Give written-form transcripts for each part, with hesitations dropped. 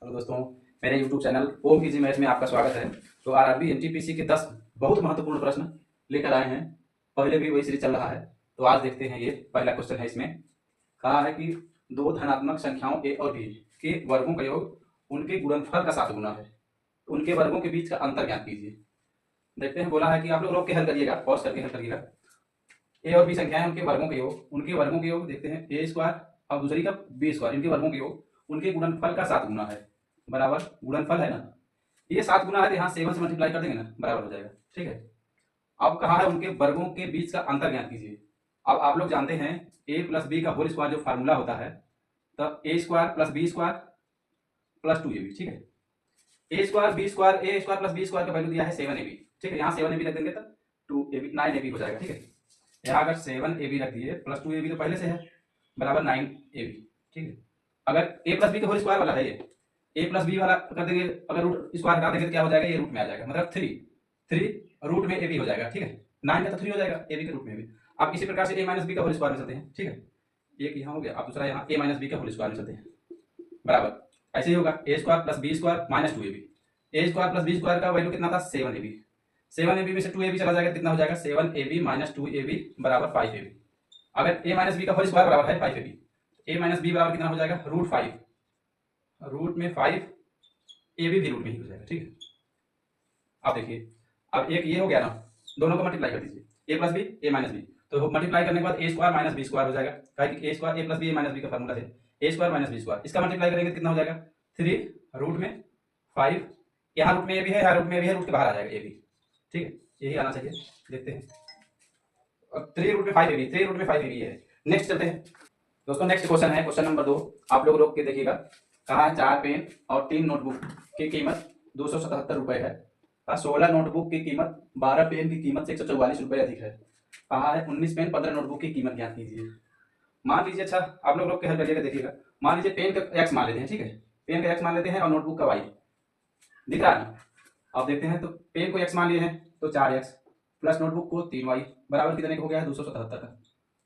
Hello दोस्तों, मेरे YouTube channel ओम easy math में आपका स्वागत है। तो आरआरबी एनटीपीसी के 10 बहुत महत्वपूर्ण प्रश्न लेकर आए हैं। पहले भी वही सीरीज चल रहा है, तो आज देखते हैं। ये पहला क्वेश्चन है। इसमें कहा है कि दो धनात्मक संख्याओं ए और बी के वर्गों का योग उनके गुणनफल का 7 गुना है। उनके वर्गों के बीच का अंतर ज्ञात कीजिए। देखते हैं। बोला है कि आप लोग रोक के हल करिएगा, पॉज करके हल करिएगा। ए और बी संख्याएं, उनके वर्गों के योग देखते हैं। ए स्क्वायर और दूसरी का बी स्क्वायर, इनके वर्गों के योग उनके गुणनफल का 7 गुना है। बराबर गुणनफल है ना, ये 7 गुना है तो यहाँ 7 से मल्टीप्लाई कर देंगे ना, बराबर हो जाएगा। ठीक है। अब कहा है उनके वर्गों के बीच का अंतर ज्ञात कीजिए। अब आप लोग जानते हैं ए प्लस बी का होल स्क्वायर जो फार्मूला होता है, तो A square plus B square plus 2ab। ठीक है। A square plus B square का वैल्यू दिया है 7ab। ठीक है, यहाँ 7ab रख देंगे तो 2ab 9ab हो जाएगा। ठीक है, यहाँ अगर 7ab रख दिए प्लस 2ab तो पहले से है, बराबर 9ab। ठीक है। अगर ए प्लस बी का होल स्क्वायर वाला है, ये ए प्लस बी वाला कर देंगे, अगर रूट स्क्वायर हटा देंगे तो क्या हो जाएगा, ये रूट में आ जाएगा, मतलब 3 रूट में ए बी हो जाएगा। ठीक है, 9 का तो 3 हो जाएगा, ए बी के रूट में भी। आप इसी प्रकार से ए माइनस बी का होल स्क्वायर में चलते हैं। ठीक है, एक यहाँ हो गया, आप दूसरा यहाँ ए माइनस बी का होल स्क्वायर में चलते हैं, बराबर ऐसे ही होगा। A square plus B square minus 2ab। A square plus B square का वैल्यू कितना था, 7ab। 7ab में से 2ab चला जाएगा, कितना हो जाएगा, 7ab माइनस 2ab बराबर 5ab। अगर ए माइनस बी का होल स्क्वायर बराबर है 5ab, ए माइनस बी बराबर कितना हो जाएगा, √5। रूट में 5, ए भी रूट में ही हो जाएगा। ठीक है। अब देखिए, अब एक ये हो गया ना, दोनों को मल्टीप्लाई कर दीजिए, ए प्लस बी ए माइनस बी। तो मल्टीप्लाई करने के बाद ए स्क्वायर माइनस बी स्क्वायर हो जाएगा, क्योंकि ए स्क्वायर ए प्लस बी ए माइनस बी का फॉर्मूला है, A square minus B square. इसका मल्टीप्लाई करेंगे तो कितना हो जाएगा, 3 रूट में 5, यहाँ रूट में ए भी है, यहाँ रूट में ए भी है, रूट के बाहर आ जाएगा ए भी। ठीक है, यही आना चाहिए। देखते हैं, अब 3 रूट में 5ab, 3 रूट में 5ab है। नेक्स्ट चलते हैं दोस्तों। नेक्स्ट क्वेश्चन है क्वेश्चन नंबर 2। आप लोग रोक के देखिएगा। कहा है 4 पेन और 3 नोटबुक की कीमत 277 रुपए है। 16 नोटबुक की कीमत 12 पेन की कीमत से 144 रुपए अधिक है। कहा है 19 पेन 15 नोटबुक की कीमत ज्ञात कीजिए। मान लीजिए, अच्छा आप लोग रोक के हल करिएगा, देखिएगा। मान लीजिए पेन का एक्स मान लेते हैं। ठीक है, पेन का एक्स मान लेते हैं और नोटबुक का वाई दिख रहा है ना। अब देखते हैं, तो पेन को एक्स मान लिए हैं तो 4x प्लस नोटबुक को 3y बराबर कितने का हो गया है, 277 का।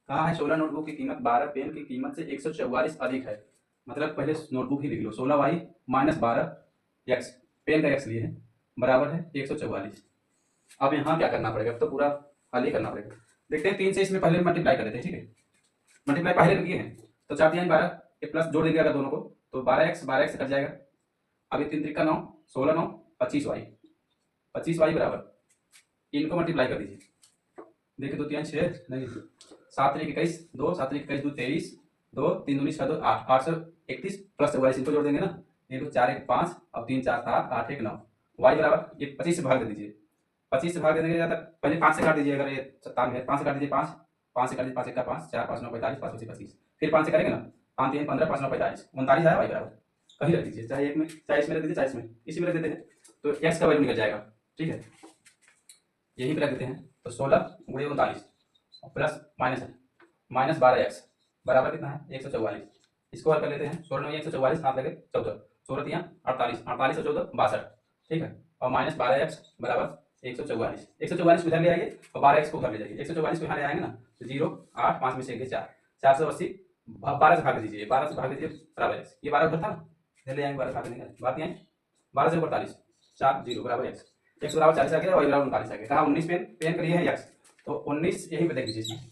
कहा है 16 नोटबुक की कीमत 12 पेन की कीमत से 144 अधिक है। मतलब पहले नोटबुक ही लिख लो, 16y माइनस 12x, पेन का एक्स लिए हैं, बराबर है 144। अब यहाँ क्या करना पड़ेगा, तो पूरा हल ही करना पड़ेगा। देखते हैं, 3 से इसमें पहले मल्टीप्लाई कर देते हैं। ठीक है, मल्टीप्लाई पहले किए हैं तो 4 3 12, ये प्लस जोड़ देंगे अगर दोनों को, तो 12x कट जाएगा। अब ये 3 3 9, 16 9 25y, 25y बराबर, इनको मल्टीप्लाई कर दीजिए। देखिए, 2 3 6 नहीं, 7 3 21 2, 7 3 21 2 23, 2 3 दूनी 6 2 8, 831 प्लस 44 इनको जोड़ देंगे ना, ये तो 4 1 5 और 3 4 7 8 1 9, y बराबर ये 25 से भाग दे दीजिए। 25 से भाग देने के बाद पहले 5 से काट दीजिए, अगर ये 57 है 5 से काट दीजिए, 5 5 से काट दीजिए, 5 1 का 5, 4 5 9 45, 5 25 25, फिर 5 से करेंगे ना, 5 3 15 5 9 45, 39 आया, y बराबर कहीं रख दीजिए, चाहे एक में चाहे इसमें रख दीजिए, चाहे इसमें, इसी में रख देते हैं तो x का वैल्यू निकल जाएगा। ठीक है, यहीं पे रख देते हैं, तो 16 गुणे 39 प्लस माइनस है, माइनस 12x बराबर कितना है, 144। इसको हल कर लेते हैं, 16 में 144 हाथ लगे 14, 16 3 48, 48 और 14 62। ठीक है, और माइनस 12x बराबर 144। 144 उधर ले आइए और 12x को उधर ले जाइए। 144 को यहाँ ले आएंगे ना, तो 0 8 5 में से 4, 480, 12 से भाग दीजिए, 12 से भाग दीजिए बराबर x, ये 12 उधर था ना, इधर ले आएंगे, 12 भाग देंगे, बात नहीं आई, 12 से 48 4 0 बराबर x, x बराबर 40 आ गया, y बराबर 39 आ गया। कहा 19 पेन पेन करिए है x, तो 19 यहीं पे देख लीजिए, इसमें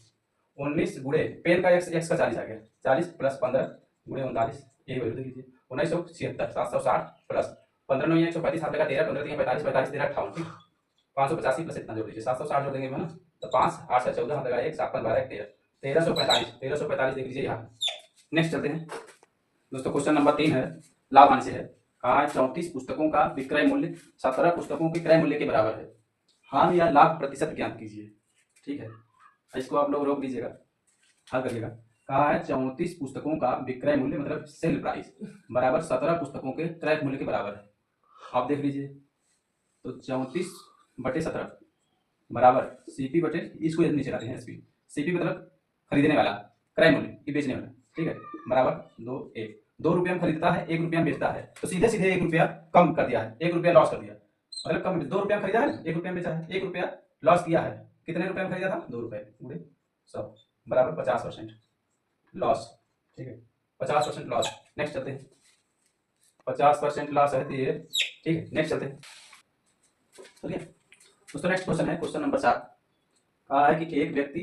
19 गुणे पेन का x का 40 आ गया, 40 प्लस 15 गुणे 39, यही वैल्यू देख लीजिए, 1976 760 प्लस 15 9 135 हाथ लगा 13 15 3 45 45 13 58, 585 प्लस इतना जोड़ दीजिए, 760 जोड़ देंगे ना, तो 5 8 7 14 हाथ लगाए 1 7 12 13, 1345 देख लीजिए यहाँ। नेक्स्ट चलते हैं दोस्तों, क्वेश्चन नंबर 3 है, लाभ से है। कहा है 34 पुस्तकों का विक्रय मूल्य 17 पुस्तकों के क्रय मूल्य के बराबर है। हानि या लाभ प्रतिशत ज्ञात कीजिए। ठीक है, इसको आप लोग रोक दीजिएगा, हल करिएगा। कहा है 34 पुस्तकों का विक्रय मूल्य मतलब सेल प्राइस बराबर 17 पुस्तकों के क्रय मूल्य के बराबर है। आप देख लीजिए, तो 34 बटे 17 बराबर सीपी बटे, इसको नीचे लाते हैं एसपी, सीपी मतलब खरीदने वाला, क्रय मूल्य की बेचने वाला। ठीक है, बराबर 2 1, 2 रुपये में खरीदता है, 1 रुपया में बेचता है, तो सीधे सीधे 1 रुपया कम कर दिया है, 1 रुपया लॉस कर दिया, मतलब कम, 2 रुपया में खरीदा है, 1 रुपया में बेचा है, 1 रुपया लॉस किया है। कितने रुपए में खरीदा था, 2 रुपये गुणे 100 बराबर 50% लॉस। ठीक है, 50% लॉस। नेक्स्ट चलते हैं, 50% लॉस है तो ये ठीक है। नेक्स्ट चलते हैं, चलिए दोस्तों नेक्स्ट क्वेश्चन है क्वेश्चन नंबर 7। कहा है कि एक व्यक्ति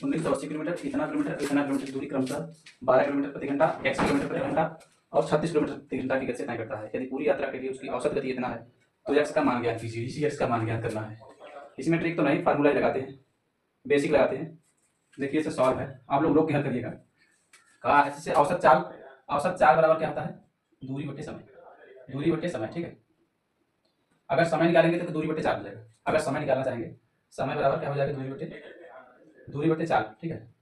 1980 किलोमीटर इतना किलोमीटर की दूरी क्रमशः 12 किलोमीटर प्रति घंटा, x किलोमीटर प्रति घंटा और 36 किलोमीटर प्रति घंटा की गति से तय करता है। यदि पूरी यात्रा के लिए उसकी औसत गति इतना है तो x का मान ज्ञात कीजिए। इसी x का मान ज्ञात करना है। इसमें ट्रिक तो नहीं, फार्मूला लगाते हैं, बेसिक लगाते हैं। देखिए इसे सॉल्व है, आप लोग रोक के हल करिएगा। कहा है औसत चाल बराबर क्या होता है, दूरी बटे समय, दूरी बटे समय, ठीक है। अगर समय निकालेंगे तो दूरी बटे 4 हो जाएगा। अगर समय निकालना चाहेंगे, समय बराबर क्या हो जाएगा, दूरी बटे 4, ठीक है।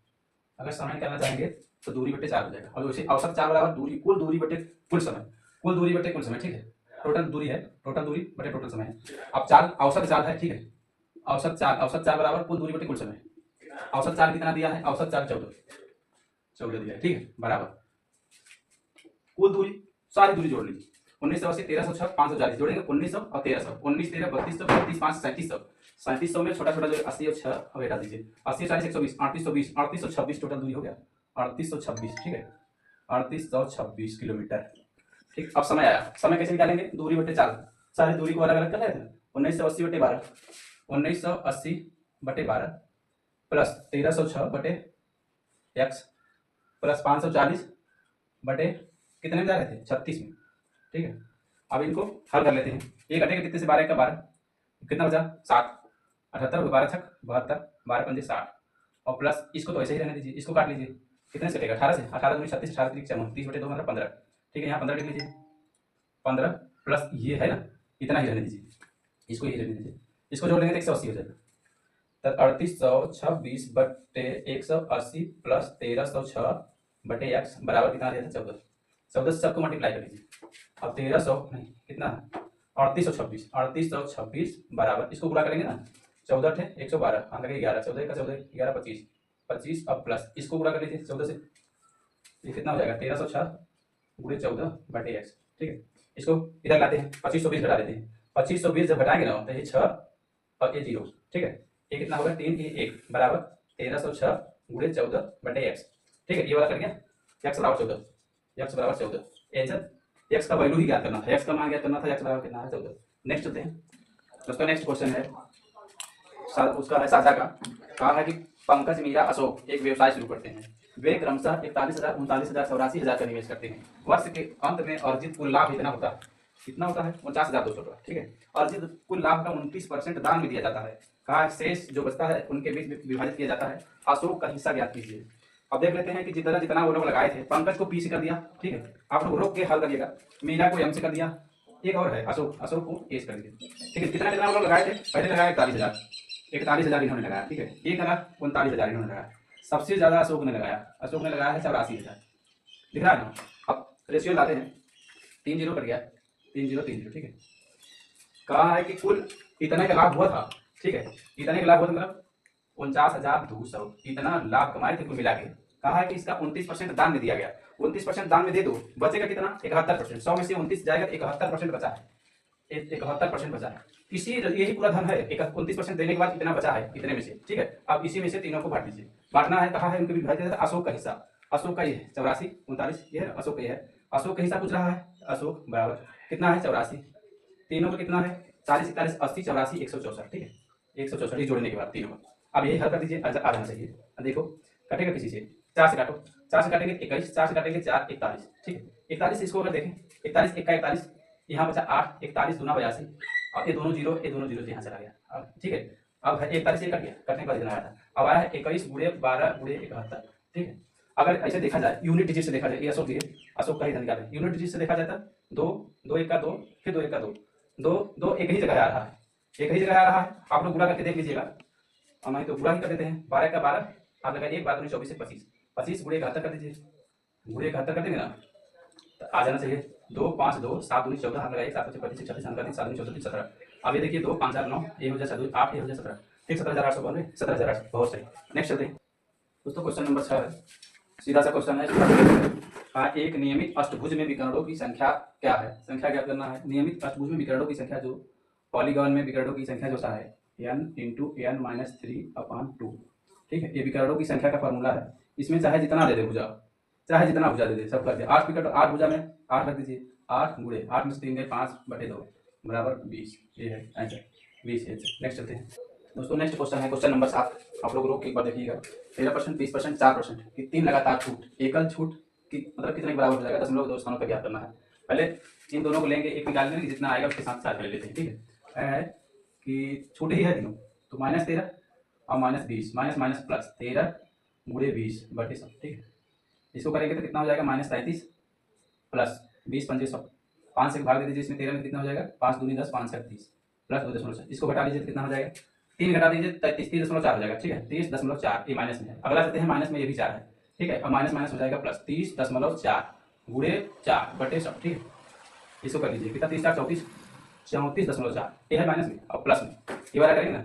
अगर समय निकालना चाहेंगे तो दूरी बटे 4 हो जाएगा। और वैसे औसत चाल बराबर दूरी, कुल दूरी बटे कुल समय, कुल दूरी बटे कुल समय, ठीक है। टोटल दूरी है, टोटल दूरी बटे टोटल समय है। अब चाल औसत चाल है, ठीक है। औसत चाल बराबर कुल दूरी बटे कुल समय। औसत चाल कितना दिया है, औसत चाल 14 दिया है, ठीक है। बराबर कुल दूरी, सारी दूरी जोड़ लीजिए। 1980, 1306, 540 जोड़ेंगे 1900 और 1300, 19 13 3200, 32 5 3700, 3700 में छोटा छोटा जो 80 और 6 अब हटा दीजिए। 80 40 120, 3820, 3826 टोटल दूरी हो गया, 3826, ठीक है। 3826 किलोमीटर, ठीक। अब समय आया, समय कैसे निकालेंगे, दूरी बटे 4, सारी दूरी को अलग अलग कर लेते हैं। 1980 बटे 12, 1980 बटे 12 प्लस 1306 बटे x प्लस 540 बटे कितने में जा रहे थे, 36 में, ठीक है। अब इनको हल कर लेते हैं। ये कटेगा कितने से, 12 का 12, कितना बचा 7, 78, 12 छक 72, 12 पंजे 60 और प्लस इसको तो ऐसे ही रहने दीजिए, इसको काट लीजिए। कितने से कटेगा, 18 से, 18 दूनी 36, 18 3 30 बटे 2 मतलब 15, ठीक है। यहाँ 15 लिख लीजिए, 15 प्लस ये है ना, इतना ही रहने दीजिए, इसको ही रहने दीजिए। इसको जोड़ लेंगे तो 180 हो जाएगा। तब 3826 बटे 180 प्लस 1306 बटे x बराबर कितना दिया था, 14, 14 से सबको मल्टीप्लाई कर लीजिए। अब 1300 नहीं कितना, 3826 बराबर, इसको गुणा करेंगे ना, 14 थे 112, हाँ लगे 11, 14 का 14, 11 25 25, अब प्लस इसको गुणा कर लीजिए 14 से, ये कितना हो जाएगा 1306 गुणे 14 बटे x, ठीक है। इसको इधर लाते हैं, 2520 घटा देते हैं। 2520 जब घटाएंगे ना तो ये 6 और ये 0, ठीक है। ये कितना होगा 3, ये 1 बराबर 1306 गुणे 14 बटे x, ठीक है। ये वाला कर गया, x बराबर 14, x बराबर 14, x का वैल्यू ही ज्ञात करना था, x का मान ज्ञात करना था, x बराबर कितना है 14। नेक्स्ट चलते हैं दोस्तों, नेक्स्ट क्वेश्चन है उसका है साझा का। कहा है कि पंकज मीरा अशोक एक व्यवसाय शुरू करते हैं। वे क्रमशः 41,000, 39,000, 84,000 का निवेश करते हैं। वर्ष के अंत में अर्जित कुल लाभ इतना होता है, कितना होता है 49,200 रुपया, ठीक है। अर्जित कुल लाभ का 29% दान में दिया जाता है। कहा शेष जो बचता है उनके बीच विभाजित किया जाता है। अशोक का हिस्सा ज्ञात कीजिए। अब देख लेते हैं कि जितना जितना वो लोग लगाए थे, पंकज को पी से कर दिया, ठीक है। आप लोग रोक के हल करिएगा। मीरा को एम से कर दिया, एक और है अशोक, अशोक को ए से कर दिया, ठीक है। कितना कितना वो लोग लगाए थे, पहले लगाया 41,000, 41,000 इन्होंने लगाया, ठीक है। 1,39,000 इन्होंने लगाया। सबसे ज्यादा अशोक ने लगाया, अशोक ने लगाया है 84,000, दिख रहा है ना। अब रेशियो लाते हैं, 3 0 कट गया, 3 0 3 0, ठीक है। कहा है कि कुल इतने का लाभ हुआ था, ठीक है। इतने का लाभ हुआ था मतलब 49,200 इतना लाभ कमाए थे कुल मिला के। कहा है कि इसका 29% दान में दिया गया, 29% दान में दे दो, बचेगा कितना 71%। 100 में से 29 जाएगा, 71% बचा है, 71% बचा है। इसी यही पूरा धन है, 29% देने के बाद इतना बचा है इतने में से, ठीक है। अब इसी में से तीनों को बांट दीजिए। बांटना है, कहा है उनके विभाजित अशोक का हिस्सा, अशोक का ये है 84 39, ये है अशोक का, ये है अशोक का हिस्सा पूछ रहा है। अशोक बराबर कितना है 84, तीनों का कितना है 40 41 80 84 164, ठीक है। 164 जोड़ने के बाद तीनों का, अब यही हल कर दीजिए, आ जाना चाहिए। देखो कटेगा किसी से, 4 से काटो, 4 से काटेंगे 21, 4 से काटेंगे 4 41, ठीक है। 41 इसको अगर देखें, 41 1 का 41, यहाँ बचा 8, 41 दूना 82, अब ये दोनों जीरो यहाँ चला गया, अब ठीक है। अब है 41 ये कट गया, कटने के बाद इतना आया था। अब आया है 21 गुणे 12 गुणे 71, ठीक है। अगर ऐसे देखा जाए यूनिट डिजिट से देखा जाए, ये अशोक है, अशोक का ही धन निकाले, यूनिट डिजिट से देखा जाए तो 2 2 1 का 2, फिर 2 1 का 2, 2 2 एक ही जगह आ रहा है, एक ही जगह आ रहा है। आप लोग गुणा करके देख लीजिएगा, और नहीं तो गुणा ही कर देते हैं। 12 का 12 आप लगाइए, 12 दूनी 24 से 25, 25 गुणे 71 कर दीजिए, गुणे 71 कर देंगे ना तो आ जाना चाहिए। 2 5 2 7 दूनी 14, हाथ लगाइए, 7 25 26 37 7 दूनी 14 17। अब ये देखिए 2 5 4 9, ये हो जाए 7 8, ये हो जाए 17, ठीक 17,892, 17,800, बहुत सही। नेक्स्ट चलते हैं दोस्तों, क्वेश्चन नंबर 6 है, सीधा सा क्वेश्चन है। हाँ, एक नियमित अष्टभुज में विकर्णों की संख्या क्या है, संख्या क्या करना है। नियमित अष्टभुज में विकर्णों की संख्या, जो पॉलीगॉन में विकर्णों की संख्या जो होता है n × n - 3/2, ठीक है। ये विकर्णों की संख्या का फॉर्मूला है। इसमें चाहे जितना दे दे भुजा, चाहे जितना भुजा दे दे, सब करके 8 विकर्ण 8 भुजा में 8 रख दीजिए, 8 गुणे 8 में से 3 गए 5/2 बराबर 20। ये है आंसर 20 है। नेक्स्ट चलते हैं दोस्तों। नेक्स्ट क्वेश्चन है क्वेश्चन नंबर 7। आप लोग रोक के एक बार देखिएगा। 13%, 20%, 4% की 3 लगातार छूट एकल छूट की मतलब कितने के बराबर हो जाएगा? दशमलव दो स्थानों पर ज्ञात करना है। पहले इन दोनों को लेंगे, एक निकाल लेंगे, जितना आएगा उसके साथ 4 ले लेते हैं। ठीक है कि छूट ही है तीनों, तो -13 और -20 माइनस माइनस प्लस 13 गुणे 20/100। ठीक है, इसको करेंगे तो कितना हो जाएगा? -33 प्लस 20 पंजे 100, 5 से भाग दे दीजिए इसमें। 13 में कितना हो जाएगा? 5 दूनी 10, 5 30 प्लस 2.6। इसको घटा दीजिए तो कितना हो जाएगा? 3 घटा दीजिए 30.4 हो जाएगा। ठीक है, 30.4 ये माइनस में है। अगला चलते हैं माइनस में, ये भी 4 है। ठीक है, और माइनस माइनस हो जाएगा प्लस 30.4 गुणे 4/100। ठीक है, इसको कर लीजिए कितना? 30 4 34 34.4 ये है माइनस में और प्लस में। ये वाला करेंगे ना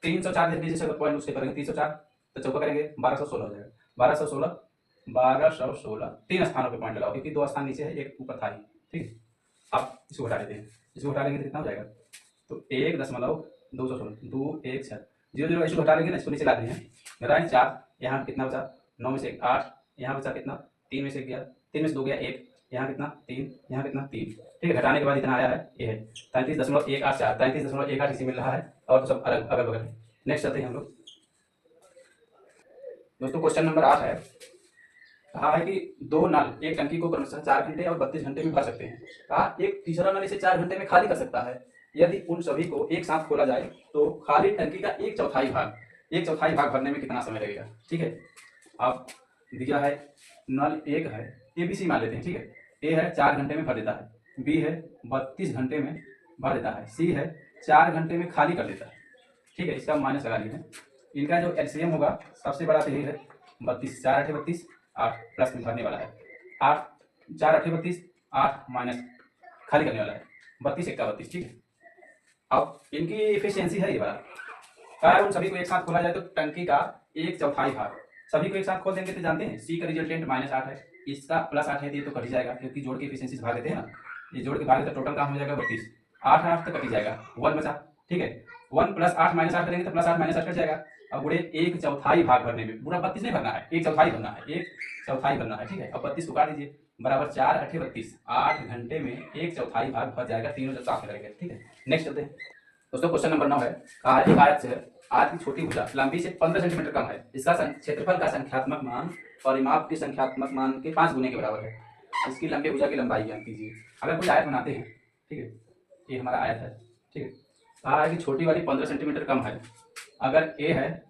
304 देख लीजिए, पॉइंट उससे करेंगे 304 तो चौका करेंगे 1216 हो जाएगा। 1216 3 स्थानों पे पॉइंट लगाओ, क्योंकि 2 स्थान नीचे है, एक ऊपर था ही। ठीक है, अब इसको घटा लेते हैं। इसको घटा लेंगे तो कितना हो जाएगा? तो 1.216 2 1 6 0 0 इसको घटा लेंगे ना, इसको नीचे ला देंगे। घटाएं 4, यहाँ कितना बचा? 9 में से 8, यहाँ बचा कितना? 3 में से गया, 3 में से 2 गया 1, यहाँ कितना? 3, यहाँ कितना? 3। ठीक है, घटाने के बाद इतना आया है, ये है 33.184 33.18 इसी मिल रहा है, और सब अलग अगल बगल है। नेक्स्ट चलते हैं हम लोग दोस्तों। क्वेश्चन नंबर 8 है। कहा है कि 2 नल एक टंकी को क्रमशः 4 घंटे और 32 घंटे में भर सकते हैं। कहा एक तीसरा नल इसे 4 घंटे में खाली कर सकता है। यदि उन सभी को एक साथ खोला जाए तो खाली टंकी का 1/4 भाग भरने में कितना समय लगेगा? ठीक है, अब दिया है नल एक है, ABC मान लेते हैं। ठीक है, ए है 4 घंटे में भर देता है, बी है 32 घंटे में भर देता है, सी है 4 घंटे में खाली कर देता है। ठीक है, इसका माइनस लगा लिए हैं। इनका जो एलसीएम होगा सबसे बड़ा तो यही है 32, 4 8 32, 8 प्लस में भरने वाला है 8, 4 8 32, 8 माइनस खाली करने वाला है 32 1 32। ठीक है, अब इनकी एफिशिएंसी है ये वाला। कहा उन सभी को एक साथ खोला जाए तो टंकी का 1/4 भाग, सभी को एक साथ खोल देंगे तो जानते हैं सी का रिजल्टेंट -8 है, इसका +8 है, ये तो कट ही जाएगा क्योंकि जोड़ के एफिशिएंसी भाग देते हैं ना। ये जोड़ के भाग तो टोटल काम हो जाएगा 32, 8 8 तो कट ही जाएगा, 1 बचा। ठीक है, 1 + 8 -8 करेंगे तो +8 -8 कट जाएगा। अब गुणे 1/4 भाग भरने में पूरा 32 नहीं भरना है, 1/4 भरना है, 1/4 भरना है। ठीक है, अब 32 को काट दीजिए बराबर 4 8 32, 8 घंटे में 1/4 भाग भर जाएगा, तीनों जब साफ करेंगे। ठीक है, नेक्स्ट चलते हैं दोस्तों। क्वेश्चन नंबर 9 है। कहा एक आयत से आयत की छोटी भुजा लंबी से 15 सेंटीमीटर कम है, इसका क्षेत्रफल का संख्यात्मक मान परिमाप के संख्यात्मक मान के 5 गुने के बराबर है। इसकी लंबी भुजा की लंबाई ज्ञात कीजिए। अगर कोई आयत बनाते हैं, ठीक है, ये हमारा आयत है। ठीक है, कहा है कि छोटी वाली 15 सेंटीमीटर कम है, अगर ए है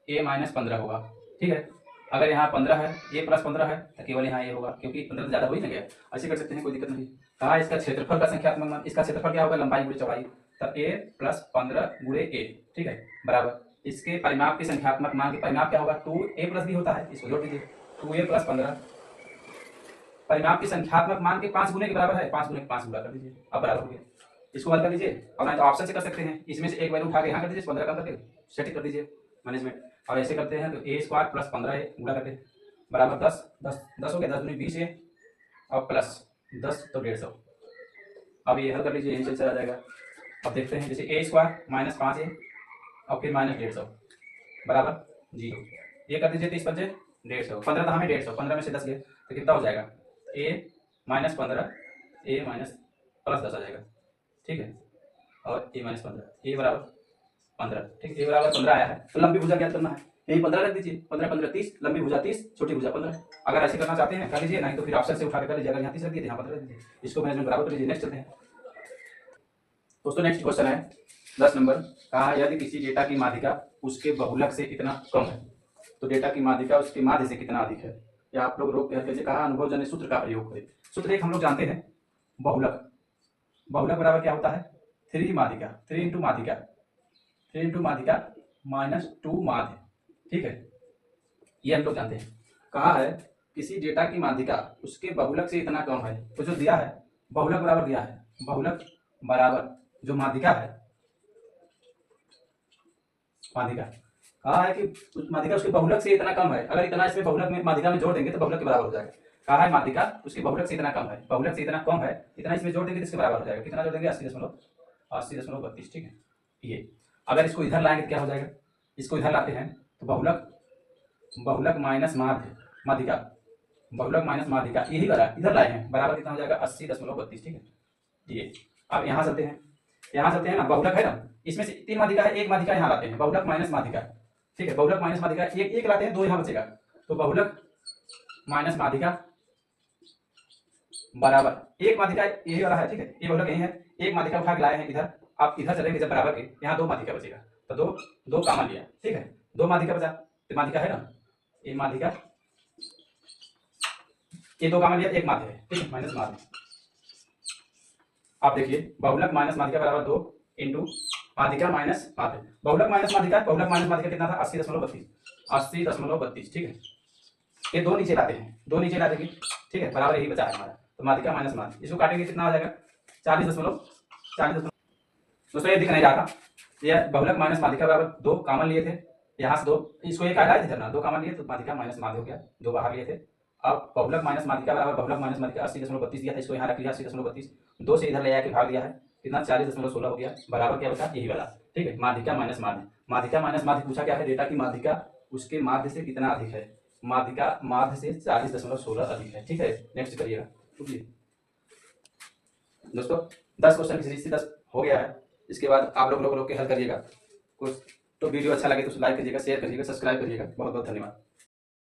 a - 15 होगा। ठीक है, अगर यहाँ 15 है, a + 15 है तो केवल यहाँ ये होगा, क्योंकि 15 ज़्यादा हो ही ना गया। ऐसे कर सकते हैं, कोई दिक्कत नहीं। कहा इसका क्षेत्रफल का संख्यात्मक मान, इसका क्षेत्रफल क्या होगा? लंबाई गुणे चौड़ाई, तब a + 15 गुणे a। ठीक है, बराबर इसके परिमाप के संख्यात्मक मान के परिमाप क्या होगा? 2a + b होता है, इसको जोड़ दीजिए 2a + 15 परिमाप के संख्यात्मक मान के 5 गुने के बराबर है, 5 गुने 5 गुणा कर दीजिए, अब बराबर हो गया। इसको हल कर लीजिए, और नहीं तो ऑप्शन से कर सकते हैं, इसमें से एक वैल्यू उठा के यहाँ कर दीजिए, 15 कम करके सेटिंग कर दीजिए मैनेजमेंट। और ऐसे करते हैं तो a² + 15a गुणा करते हैं बराबर 10 10 10 हो गया, 10 दूनी 20 और प्लस 10 तो 150। अब ये हल कर लीजिए, यही चल आ जाएगा। अब देखते हैं जैसे a² - 5a और फिर -150 बराबर 0। ये कर दीजिए 30 पंजे 150, 15 था हमें 150, 15 में से 10 गए तो कितना हो जाएगा? a - 15 a + 10 आ जाएगा। ठीक है, और a - 15 a बराबर 15। ठीक है, a बराबर 15 आया है, तो लंबी भुजा ज्ञात करना है, यही 15 रख दीजिए। 15 15 30, लंबी भुजा 30, छोटी भुजा 15। अगर ऐसे करना चाहते हैं कर लीजिए, नहीं तो फिर ऑप्शन से उठा के कर लीजिए। अगर यहाँ 30 रख दिए यहाँ 15 रख दीजिए, इसको मैनेजमेंट बराबर कर लीजिए। नेक्स्ट चलते हैं दोस्तों। नेक्स्ट क्वेश्चन है 10 नंबर। कहा यदि किसी डेटा की माध्यिका उसके बहुलक से इतना कम है तो डेटा की माध्यिका उसके माध्य से कितना अधिक है? या आप लोग रोक के हल कीजिए। कहा अनुभवजन्य सूत्र का प्रयोग करें। सूत्र एक हम लोग जानते हैं, बहुलक बराबर क्या होता है? 3 माध्यिका 3 × माध्यिका 3 × माध्यिका -2 माध्य। ठीक है, ये हम लोग जानते हैं। कहा है किसी डेटा की माध्यिका उसके बहुलक से इतना कम है, तो जो दिया है बहुलक बराबर दिया है, बहुलक बराबर जो माध्यिका है, माध्यिका कहा है कि उस माध्यिका उसके बहुलक से इतना कम है। अगर इतना इसमें बहुलक में माध्यिका में जोड़ देंगे तो बहुलक के बराबर हो जाएगा। कहा है माध्यिका उसके बहुलक से इतना कम है, बहुलक से इतना कम है, इतना इसमें जोड़ देंगे तो इसके बराबर हो जाएगा। कितना जोड़ देंगे? 80.32। ठीक है, ये अगर इसको इधर लाएंगे तो क्या हो जाएगा? इसको इधर लाते हैं तो बहुलक माइनस माध्यिका बहुलक माइनस माध्यिका यही वाला इधर लाए हैं, बराबर कितना हो जाएगा 80.32। ठीक है ये। अब यहाँ चलते हैं, यहाँ चलते हैं ना, बहुलक है ना, इसमें से 3 माध्यिका है, एक माध्यिका यहाँ लाते हैं, बहुलक माइनस माध्यिका। ठीक है, बहुलक माइनस माध्यिका एक एक लाते हैं, 2 यहाँ बचेगा, तो बहुलक माइनस माध्यिका बराबर एक माध्यिका यही वाला है। ठीक है, ये बहुलक यही है, एक माध्यिका उठा के लाए हैं इधर, आप इधर चलेंगे जब बराबर के, यहाँ 2 माध्यिका बचेगा, तो 2 2 कॉमन लिया। ठीक है, 2 माध्यिका बचा, तो माध्यिका है ना, ये माध्यिका, ये 2 कॉमन लिया, एक माध्य है। ठीक है, माइनस माध्य। आप देखिए बहुलक माइनस माध्यिका बराबर 2 इंटू माध्यिका माइनस माध्य। बहुलक माइनस माध्यिका, बहुलक माइनस माध्यिका कितना था 80.32, 80.32। ठीक है, ये 2 नीचे लाते हैं, 2 नीचे ला देंगे। ठीक है, बराबर यही बचा है हमारा, तो माध्यिका माइनस माध्य, इसको काटेंगे कितना हो जाएगा 40.40। दोस्तों ये दिख नहीं रहा था, ये बहुलक माइनस माध्यिका बराबर 2 कॉमन लिए थे, यहाँ से 2 इसको एक हटाए थे ना, 2 कॉमन लिए तो माध्यिका माइनस माध्य हो गया, 2 बाहर लिए थे। अब बहुलक माइनस माध्यिका बराबर बहुलक माइनस माध्यिका 80.32 दिया था, इसको यहाँ रख लिया 80.32, 2 से इधर ले आके भाग दिया है, कितना 40.16 हो गया, बराबर क्या बचा यही वाला। ठीक है, माध्यिका माइनस माध्य, माध्यिका माइनस माध्य पूछा क्या है, डेटा की माध्यिका उसके माध्य से कितना अधिक है, माध्यिका माध्य से 40.16 अधिक है। ठीक है, नेक्स्ट करिएगा। दोस्तों 10 क्वेश्चन की सीरीज 10 हो गया है, इसके बाद आप लोग रोक के हल करिएगा कुछ। तो वीडियो अच्छा लगे तो लाइक करिएगा, शेयर करिएगा, सब्सक्राइब करिएगा। बहुत बहुत धन्यवाद।